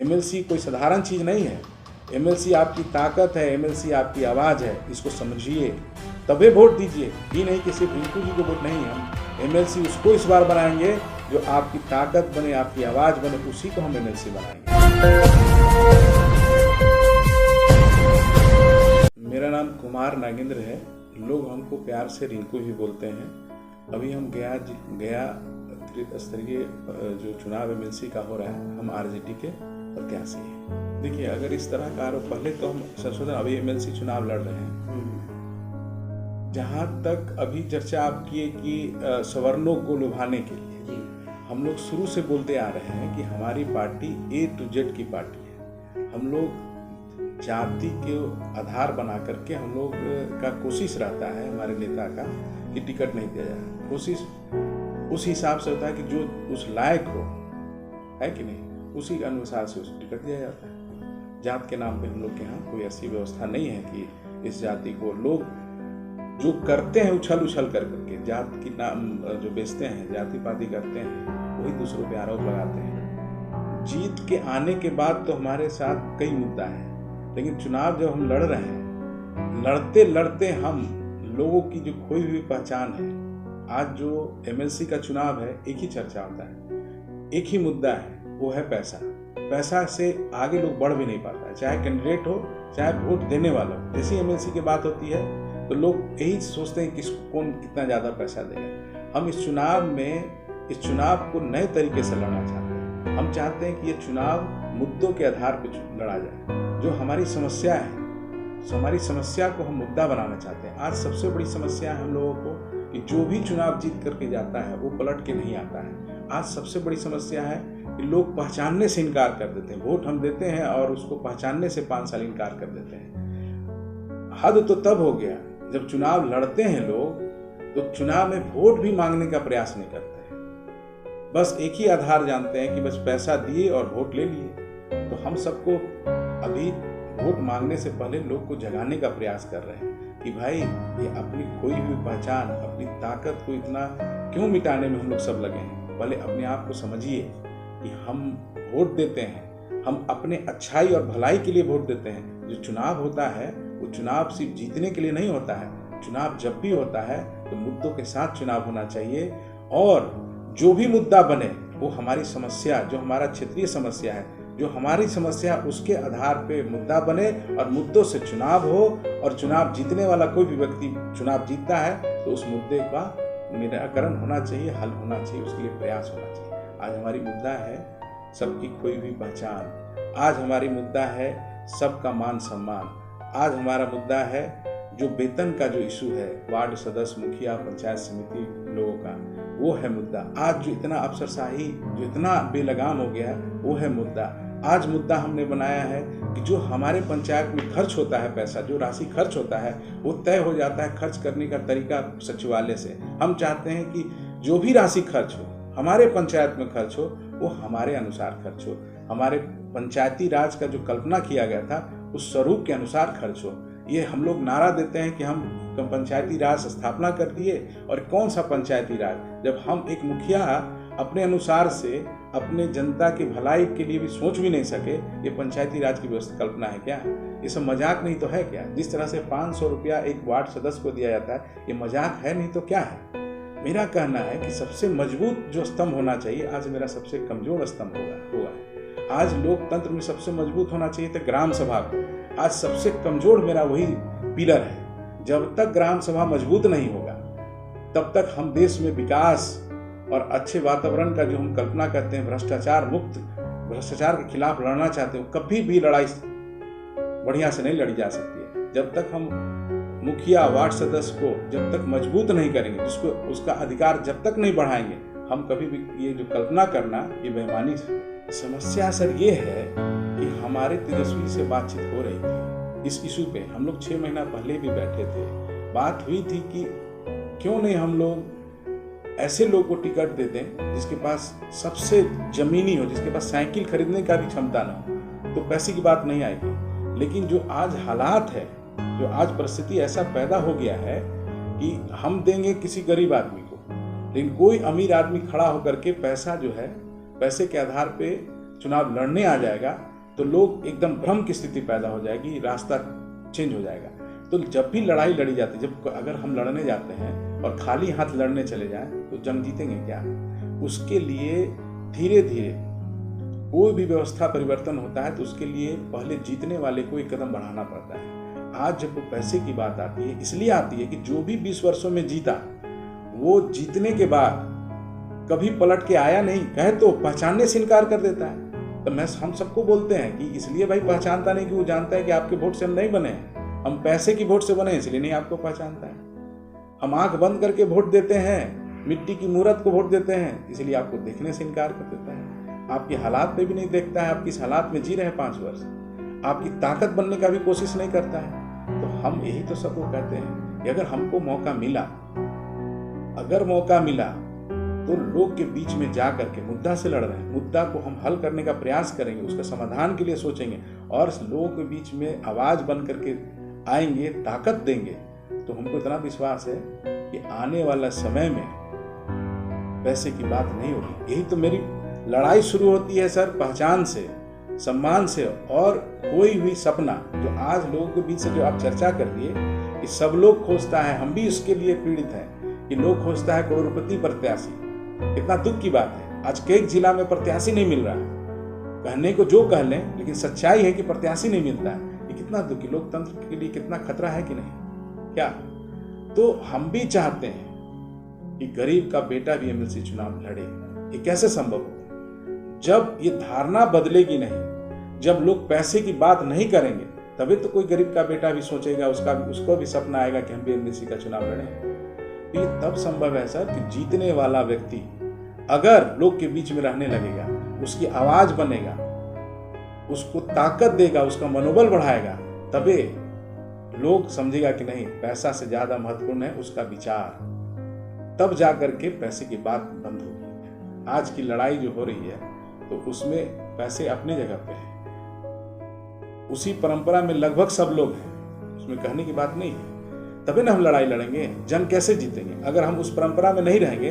MLC कोई साधारण चीज़ नहीं है। एमएलसी आपकी ताकत है, एमएलसी आपकी आवाज़ है, इसको समझिए तबे वोट दीजिए। ये नहीं कि सिर्फ रिंकू जी को वोट नहीं, हम एमएलसी उसको इस बार बनाएंगे जो आपकी ताकत बने, आपकी आवाज़ बने, उसी को हम एमएलसी बनाएंगे। मेरा नाम कुमार नागेंद्र है, लोग हमको प्यार से रिंकू ही बोलते हैं। अभी हम गया स्तरीय जो चुनाव एमएलसी का हो रहा है, हम आरजेडी के प्रत्याशी हैं। देखिए, अगर इस तरह का आरोप, पहले तो हम संशोधन, अभी एमएलसी चुनाव लड़ रहे हैं। जहाँ तक अभी चर्चा आप किए कि सवर्णों को लुभाने के लिए, हम लोग शुरू से बोलते आ रहे हैं कि हमारी पार्टी A to Z की पार्टी है। हम लोग जाति के आधार बना करके हम लोग का कोशिश रहता है, हमारे नेता का, कि टिकट नहीं दिया जाए। कोशिश उस हिसाब से होता है कि जो उस लायक हो, है कि नहीं, उसी के अनुसार से उसको टिकट दिया जाता है। जात के नाम पे हम लोग के यहाँ कोई ऐसी व्यवस्था नहीं है कि इस जाति को लोग जो करते हैं उछल करके जात की नाम जो बेचते हैं, जाति पाति करते हैं, वही दूसरों पे आरोप लगाते हैं। जीत के आने के बाद तो हमारे साथ कई मुद्दा है, लेकिन चुनाव जब हम लड़ रहे हैं, लड़ते लड़ते हम लोगों की जो खोई हुई पहचान है, आज जो एमएलसी का चुनाव है, एक ही चर्चा होता है, एक ही मुद्दा है, वो है पैसा। पैसा से आगे लोग बढ़ भी नहीं पाता है, चाहे कैंडिडेट हो चाहे वोट देने वाला हो। जैसी एमएलसी की बात होती है तो लोग यही सोचते हैं कि कौन कितना ज़्यादा पैसा देगा। हम इस चुनाव को नए तरीके से लड़ना चाहते हैं। हम चाहते हैं कि ये चुनाव मुद्दों के आधार पर लड़ा जाए। जो हमारी समस्या है, हमारी समस्या को हम मुद्दा बनाना चाहते हैं। आज सबसे बड़ी समस्या है हम लोगों को कि जो भी चुनाव जीत करके जाता है वो पलट के नहीं आता है। आज सबसे बड़ी समस्या है कि लोग पहचानने से इनकार कर देते हैं। वोट हम देते हैं और उसको पहचानने से 5 साल इनकार कर देते हैं। हद तो तब हो गया जब चुनाव लड़ते हैं लोग, तो चुनाव में वोट भी मांगने का प्रयास नहीं करते हैं। बस एक ही आधार जानते हैं कि बस पैसा दिए और वोट ले लिए। तो हम सबको अभी वोट मांगने से पहले लोग को जगाने का प्रयास कर रहे हैं कि भाई, ये अपनी खोई हुई पहचान, अपनी ताकत को इतना क्यों मिटाने में हम लोग सब लगे हैं। पहले अपने आप को समझिए कि हम वोट देते हैं, हम अपने अच्छाई और भलाई के लिए वोट देते हैं। जो चुनाव होता है वो चुनाव सिर्फ जीतने के लिए नहीं होता है। चुनाव जब भी होता है तो मुद्दों के साथ चुनाव होना चाहिए, और जो भी मुद्दा बने वो हमारी समस्या, जो हमारा क्षेत्रीय समस्या है, जो हमारी समस्या, उसके आधार पे मुद्दा बने और मुद्दों से चुनाव हो। और चुनाव जीतने वाला कोई भी व्यक्ति चुनाव जीतता है तो उस मुद्दे का निराकरण होना चाहिए, हल होना चाहिए, उसके लिए प्रयास होना चाहिए। आज हमारी मुद्दा है सबकी खोई हुई पहचान। आज हमारी मुद्दा है सबका मान सम्मान। आज हमारा मुद्दा है जो वेतन का जो इशू है, वार्ड सदस्य, मुखिया, पंचायत समिति लोगों का, वो है मुद्दा। आज जो इतना अफसरशाही, जो इतना बेलगाम हो गया है, वो है मुद्दा। आज मुद्दा हमने बनाया है कि जो हमारे पंचायत में खर्च होता है पैसा, जो राशि खर्च होता है, वो तय हो जाता है खर्च करने का तरीका सचिवालय से। हम चाहते हैं कि जो भी राशि खर्च हो, हमारे पंचायत में खर्च हो, वो हमारे अनुसार खर्च हो। हमारे पंचायती राज का जो कल्पना किया गया था उस स्वरूप के अनुसार खर्च हो। ये हम लोग नारा देते हैं कि हम पंचायती राज स्थापना कर दिए, और कौन सा पंचायती राज, जब हम एक मुखिया अपने अनुसार से अपने जनता की भलाई के लिए भी सोच भी नहीं सके। ये पंचायती राज की व्यवस्था कल्पना है क्या? ये सब मजाक नहीं तो है क्या? जिस तरह से 500 रुपया एक वार्ड सदस्य को दिया जाता है, ये मजाक है नहीं तो क्या है? मेरा कहना है कि सबसे मजबूत जो स्तंभ होना चाहिए, आज मेरा सबसे कमजोर स्तंभ हुआ है। आज लोकतंत्र में सबसे मजबूत होना चाहिए था ग्राम सभा को। आज सबसे कमजोर मेरा वही पिलर है। जब तक ग्राम सभा मजबूत नहीं होगा, तब तक हम देश में विकास और अच्छे वातावरण का जो हम कल्पना करते हैं, भ्रष्टाचार मुक्त, भ्रष्टाचार के खिलाफ लड़ना चाहते हो, कभी भी लड़ाई बढ़िया से नहीं लड़ी जा सकती है। जब तक हम मुखिया, वार्ड सदस्य को जब तक मजबूत नहीं करेंगे, जिसको उसका अधिकार जब तक नहीं बढ़ाएंगे, हम कभी भी ये जो कल्पना करना, ये बेईमानी। समस्या सर ये है कि हमारे तेजस्वी से बातचीत हो रही थी इस इशू पे। हम लोग 6 महीना पहले भी बैठे थे, बात हुई थी कि क्यों नहीं हम लोग ऐसे लोग को टिकट दे दें जिसके पास सबसे जमीनी हो, जिसके पास साइकिल खरीदने का भी क्षमता ना हो, तो पैसे की बात नहीं आएगी। लेकिन जो आज हालात है, जो आज परिस्थिति ऐसा पैदा हो गया है कि हम देंगे किसी गरीब आदमी को, लेकिन कोई अमीर आदमी खड़ा होकर के पैसा जो है, पैसे के आधार पे चुनाव लड़ने आ जाएगा, तो लोग एकदम भ्रम की स्थिति पैदा हो जाएगी, रास्ता चेंज हो जाएगा। तो जब भी लड़ाई लड़ी जाती है, जब अगर हम लड़ने जाते हैं और खाली हाथ लड़ने चले जाएं तो जंग जीतेंगे क्या? उसके लिए धीरे धीरे कोई भी व्यवस्था परिवर्तन होता है तो उसके लिए पहले जीतने वाले को एक कदम बढ़ाना पड़ता है। आज जब पैसे की बात आती है, इसलिए आती है कि जो भी 20 वर्षों में जीता वो जीतने के बाद कभी पलट के आया नहीं, कहे तो पहचानने से इनकार कर देता है। तो हम सबको बोलते हैं कि इसलिए भाई पहचानता नहीं कि वो जानता है कि आपके वोट से हम नहीं बने हैं, हम पैसे की वोट से बने, इसलिए नहीं आपको पहचानता है। हम आंख बंद करके वोट देते हैं, मिट्टी की मूर्त को वोट देते हैं, इसलिए आपको देखने से इनकार कर देता है। आपके हालात पे भी नहीं देखता है, आप किस हालात में जी रहे हैं 5 वर्ष, आपकी ताकत बनने का भी कोशिश नहीं करता है। तो हम यही तो सबको कहते हैं कि अगर हमको मौका मिला, अगर मौका मिला तो लोग के बीच में जा करके मुद्दा से लड़ रहे हैं, मुद्दा को हम हल करने का प्रयास करेंगे, उसका समाधान के लिए सोचेंगे और लोगों के बीच में आवाज बन करके आएंगे, ताकत देंगे, तो हमको इतना विश्वास है कि आने वाला समय में पैसे की बात नहीं होगी। यही तो मेरी लड़ाई शुरू होती है सर, पहचान से, सम्मान से। और कोई भी सपना जो आज लोगों के बीच से जो आप चर्चा कर दिए कि सब लोग खोजता है, हम भी उसके लिए पीड़ित हैं कि लोग खोजता है करोड़पति प्रत्याशी। इतना दुख की बात है, आज कई जिला में प्रत्याशी नहीं मिल रहा है। कहने को जो कह लें, लेकिन सच्चाई है कि प्रत्याशी नहीं मिलता है। ये कितना दुख, लोकतंत्र के लिए कितना खतरा है कि नहीं क्या? तो हम भी चाहते हैं कि गरीब का बेटा भी एमएलसी चुनाव लड़े। ये कैसे संभव हो? जब ये धारणा बदलेगी नहीं, जब लोग पैसे की बात नहीं करेंगे, तभी तो कोई गरीब का बेटा भी सोचेगा, उसको भी सपना आएगा कि हम भी एमएलसी का चुनाव लड़ें। तो ये तब संभव है सर कि जीतने वाला व्यक्ति अगर लोग के बीच में रहने लगेगा, उसकी आवाज बनेगा, उसको ताकत देगा, उसका मनोबल बढ़ाएगा, तभी लोग समझेगा कि नहीं, पैसा से ज्यादा महत्वपूर्ण है उसका विचार। तब जाकर के पैसे की बात बंद होगी। आज की लड़ाई जो हो रही है तो उसमें पैसे अपनी जगह पे है, उसी परंपरा में लगभग सब लोग हैं, उसमें कहने की बात नहीं है। तभी ना हम लड़ाई लड़ेंगे, जंग कैसे जीतेंगे? अगर हम उस परंपरा में नहीं रहेंगे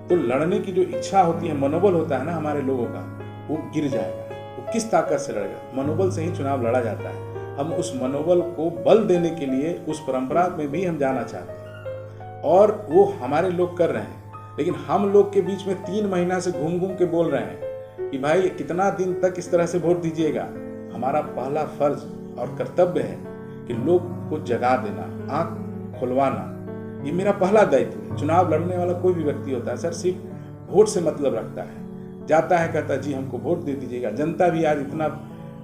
तो लड़ने की जो इच्छा होती है, मनोबल होता है ना हमारे लोगों का, वो गिर जाएगा। वो किस ताकत से लड़ेगा? मनोबल से ही चुनाव लड़ा जाता है। हम उस मनोबल को बल देने के लिए उस परंपरा में भी हम जाना चाहते हैं और वो हमारे लोग कर रहे हैं। लेकिन हम लोग के बीच में 3 महीना से घूम घूम के बोल रहे हैं कि भाई कितना दिन तक इस तरह से वोट दीजिएगा। हमारा पहला फर्ज और कर्तव्य है कि लोग को जगा देना, आंख खुलवाना, ये मेरा पहला दायित्व है। चुनाव लड़ने वाला कोई भी व्यक्ति होता है सर, सिर्फ वोट से मतलब रखता है, जाता है कहता है जी हमको वोट दे दीजिएगा। जनता भी आज इतना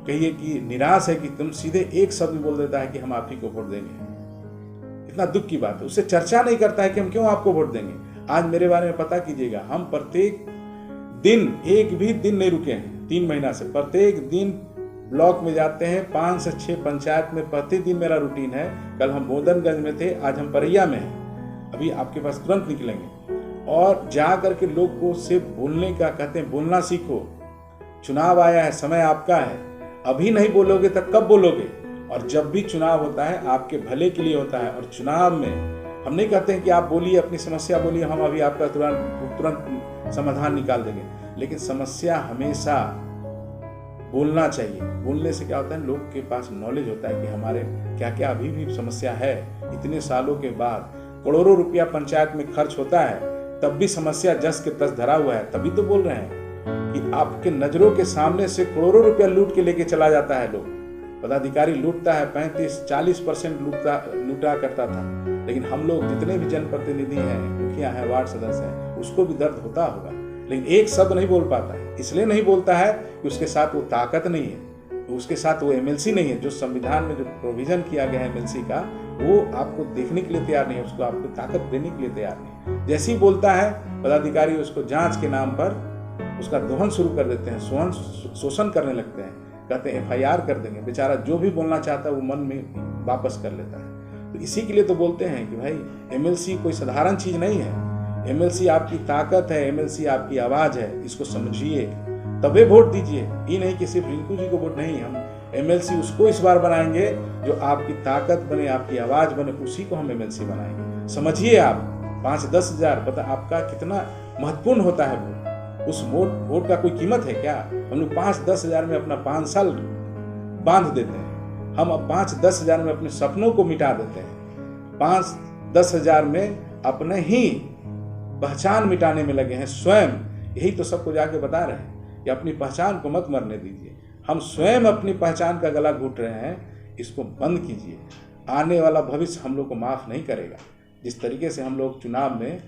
कहिए कि निराश है कि तुम सीधे एक शब्द बोल देता है कि हम आप ही को वोट देंगे। इतना दुख की बात है, उससे चर्चा नहीं करता है कि हम क्यों आपको वोट देंगे। आज मेरे बारे में पता कीजिएगा, हम प्रत्येक दिन, एक भी दिन नहीं रुके हैं 3 महीना से, प्रत्येक दिन ब्लॉक में जाते हैं, 5 से 6 पंचायत में प्रतिदिन मेरा रूटीन है। कल हम बोधनगंज में थे, आज हम परैया में हैं, अभी आपके पास तुरंत निकलेंगे। और जा करके लोग को से बोलने का कहते हैं, बोलना सीखो। चुनाव आया है, समय आपका है, अभी नहीं बोलोगे तब कब बोलोगे? और जब भी चुनाव होता है आपके भले के लिए होता है। और चुनाव में हम नहीं कहते हैं कि आप बोलिए, अपनी समस्या बोलिए, हम अभी आपका तुरंत समाधान निकाल देंगे। लेकिन समस्या हमेशा बोलना चाहिए। बोलने से क्या होता है, लोग के पास नॉलेज होता है कि हमारे क्या क्या अभी भी समस्या है। इतने सालों के बाद करोड़ों रुपया पंचायत में खर्च होता है, तब भी समस्या जस के तस धरा हुआ है। तभी तो बोल रहे हैं कि आपके नजरों के सामने से करोड़ों रुपया लूट के लेके चला जाता है। लोग, पदाधिकारी लूटता है, 35-40% लूटा करता था। लेकिन हम लोग जितने भी जनप्रतिनिधि हैं, मुखिया हैं, वार्ड सदस्य हैं, उसको भी दर्द होता होगा, लेकिन एक शब्द नहीं बोल पाता है। इसलिए नहीं बोलता है कि उसके साथ वो ताकत नहीं है, उसके साथ वो एमएलसी नहीं है। जो संविधान में जो प्रोविजन किया गया है एमएलसी का, वो आपको देखने के लिए तैयार नहीं है, उसको आपको ताकत देने के लिए तैयार नहीं। जैसे ही बोलता है पदाधिकारी, उसको जांच के नाम पर उसका दोहन शुरू कर देते हैं, शोषण करने लगते हैं, कहते हैं FIR कर देंगे। बेचारा जो भी बोलना चाहता है वो मन में वापस कर लेता है। तो इसी के लिए तो बोलते हैं कि भाई एमएलसी कोई साधारण चीज नहीं है। एमएलसी आपकी ताकत है, एमएलसी आपकी आवाज है, इसको समझिए, तबे वोट दीजिए। ये नहीं कि सिर्फ रिंकू जी को वोट नहीं, हम एमएलसी उसको इस बार बनाएंगे जो आपकी ताकत बने, आपकी आवाज बने, उसी को हम एमएलसी बनाएंगे। समझिए आप, 5-10 हजार, पता आपका कितना महत्वपूर्ण होता है वोट। उस वोट का कोई कीमत है क्या? हम लोग 5-10 हजार में अपना 5 साल बांध देते हैं। हम अब 5-10 हजार में अपने सपनों को मिटा देते हैं। 5-10 हजार में अपने ही पहचान मिटाने में लगे हैं स्वयं। यही तो सबको जाके बता रहे हैं कि अपनी पहचान को मत मरने दीजिए। हम स्वयं अपनी पहचान का गला घोट रहे हैं, इसको बंद कीजिए। आने वाला भविष्य हम लोग को माफ़ नहीं करेगा। जिस तरीके से हम लोग चुनाव में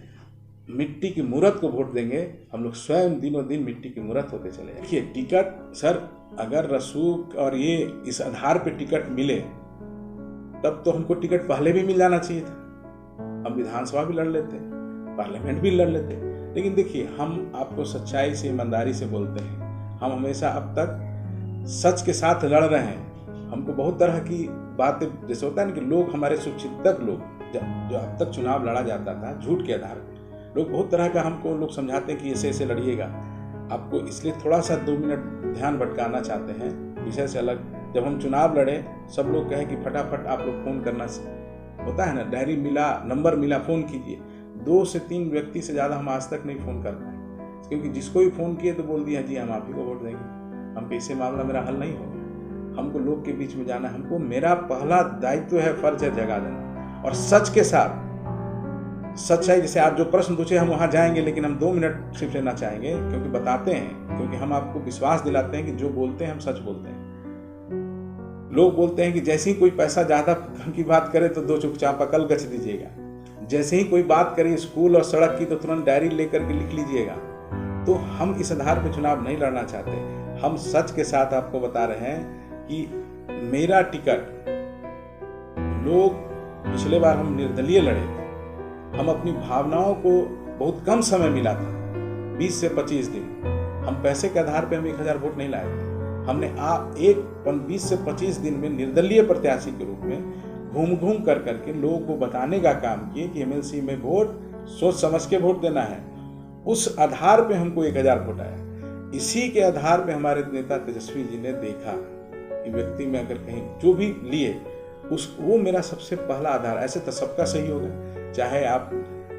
मिट्टी की मूर्त को वोट देंगे, हम लोग स्वयं दिनों दिन मिट्टी की मूर्त होते चले। देखिए टिकट सर, अगर रसूख और ये इस आधार पे टिकट मिले तब तो हमको टिकट पहले भी मिल जाना चाहिए था। हम विधानसभा भी लड़ लेते, पार्लियामेंट भी लड़ लेते। लेकिन देखिए, हम आपको सच्चाई से, ईमानदारी से बोलते हैं। हम हमेशा अब तक सच के साथ लड़ रहे हैं। हमको बहुत तरह की बातें, जैसे होता है ना कि लोग, हमारे शुभचिंतक लोग, जो अब तक चुनाव लड़ा जाता था झूठ के आधार पर, लोग बहुत तरह का हमको लोग समझाते हैं कि ऐसे ऐसे लड़िएगा। आपको इसलिए थोड़ा सा 2 मिनट ध्यान भटकाना चाहते हैं विषय से अलग। जब हम चुनाव लड़े, सब लोग कहे कि फटाफट आप लोग फ़ोन करना, होता है ना, डायरी मिला, नंबर मिला, फ़ोन कीजिए। 2 से 3 व्यक्ति से ज़्यादा हम आज तक नहीं फ़ोन कर पाए, क्योंकि जिसको भी फ़ोन किए तो बोल दिया जी हम आप ही को वोट देंगे। हम कैसे मामला मेरा हल नहीं होगा। हमको लोग के बीच में जाना, हमको, मेरा पहला दायित्व है, फर्ज है जगा देना। और सच के साथ, सच्चाई, जैसे आप जो प्रश्न पूछे हम वहाँ जाएंगे, लेकिन हम 2 मिनट सिर्फ लेना चाहेंगे, क्योंकि बताते हैं, क्योंकि हम आपको विश्वास दिलाते हैं कि जो बोलते हैं हम सच बोलते हैं। लोग बोलते हैं कि जैसे ही कोई पैसा ज़्यादा की बात करे तो 2 चुपचाप अकल गच दीजिएगा। जैसे ही कोई बात करे स्कूल और सड़क की तो तुरंत डायरी लेकर के लिख लीजिएगा। तो हम इस आधार पर चुनाव नहीं लड़ना चाहते। हम सच के साथ आपको बता रहे हैं कि मेरा टिकट, लोग, पिछले बार हम निर्दलीय लड़े, हम अपनी भावनाओं को बहुत कम समय मिला था, 20 से 25 दिन। हम पैसे के आधार पे हम 1000 वोट नहीं लाए थे। हमने 20 से 25 दिन में निर्दलीय प्रत्याशी के रूप में घूम घूम कर करके लोगों को बताने का काम किए कि एमएलसी में वोट सोच समझ के वोट देना है। उस आधार पे हमको 1000 वोट आया। इसी के आधार पे हमारे नेता तेजस्वी जी ने देखा कि व्यक्ति में अगर कहीं जो भी लिए, वो मेरा सबसे पहला आधार। ऐसे तो सबका सही होगा, चाहे आप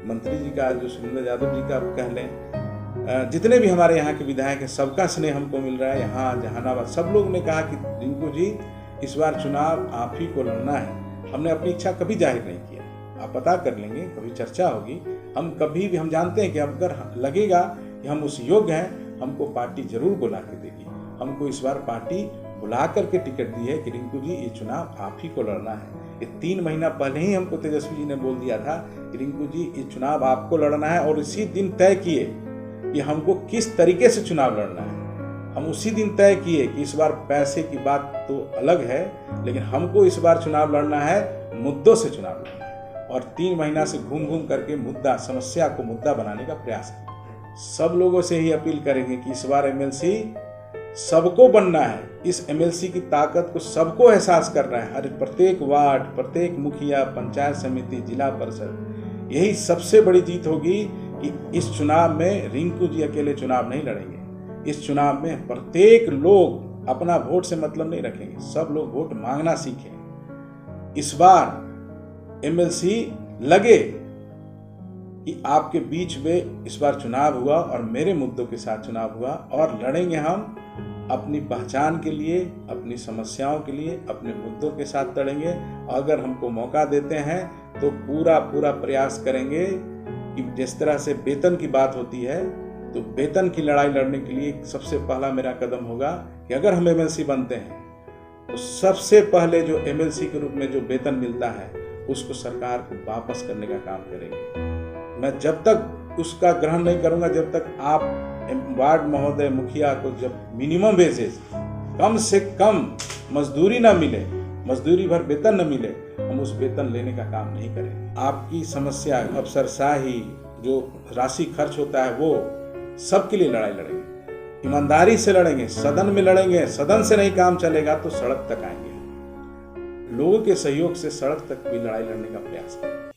मंत्री जी का, जो सुरेंद्र यादव जी का आप कह लें, जितने भी हमारे यहाँ के विधायक हैं, सबका स्नेह हमको मिल रहा है। यहाँ जहानाबाद सब लोग ने कहा कि रिंकू जी इस बार चुनाव आप ही को लड़ना है। हमने अपनी इच्छा कभी जाहिर नहीं किया, आप पता कर लेंगे, कभी चर्चा होगी। हम कभी भी, हम जानते हैं कि अगर लगेगा कि हम उस योग्य हैं, हमको पार्टी जरूर बुला के देगी। हमको इस बार पार्टी बुला करके टिकट दी है कि रिंकू जी ये चुनाव आप ही को लड़ना है। ये 3 महीना पहले ही हमको तेजस्वी जी ने बोल दिया था कि रिंकू जी ये चुनाव आपको लड़ना है, और इसी दिन तय किए कि हमको किस तरीके से चुनाव लड़ना है। हम उसी दिन तय किए कि इस बार पैसे की बात तो अलग है, लेकिन हमको इस बार चुनाव लड़ना है, मुद्दों से चुनाव लड़ना है। और 3 महीना से घूम घूम करके मुद्दा, समस्या को मुद्दा बनाने का प्रयास है। सब लोगों से ही अपील करेंगे कि इस बार एमएलसी सबको बनना है। इस एमएलसी की ताकत को सबको एहसास करना है। हर प्रत्येक वार्ड, प्रत्येक मुखिया, पंचायत समिति, जिला परिषद, यही सबसे बड़ी जीत होगी कि इस चुनाव में रिंकू जी अकेले चुनाव नहीं लड़ेंगे। इस चुनाव में प्रत्येक लोग अपना वोट से मतलब नहीं रखेंगे, सब लोग वोट मांगना सीखें। इस बार एमएलसी लगे कि आपके बीच में इस बार चुनाव हुआ और मेरे मुद्दों के साथ चुनाव हुआ, और लड़ेंगे हम अपनी पहचान के लिए, अपनी समस्याओं के लिए, अपने मुद्दों के साथ लड़ेंगे। अगर हमको मौका देते हैं तो पूरा प्रयास करेंगे कि जिस तरह से वेतन की बात होती है, तो वेतन की लड़ाई लड़ने के लिए सबसे पहला मेरा कदम होगा कि अगर हम एमएलसी बनते हैं तो सबसे पहले जो एमएलसी के रूप में जो वेतन मिलता है उसको सरकार को वापस करने का काम करेंगे। मैं जब तक उसका ग्रहण नहीं करूंगा, जब तक आप वार्ड महोदय, मुखिया को जब मिनिमम वेजेस, कम से कम मजदूरी ना मिले, मजदूरी भर वेतन न मिले, हम उस वेतन लेने का काम नहीं करेंगे। आपकी समस्या, अफसरशाही, जो राशि खर्च होता है, वो सबके लिए लड़ाई लड़ेंगे, ईमानदारी से लड़ेंगे, सदन में लड़ेंगे। सदन से नहीं काम चलेगा तो सड़क तक आएंगे, लोगों के सहयोग से सड़क तक भी लड़ाई लड़ने का प्रयास करेंगे।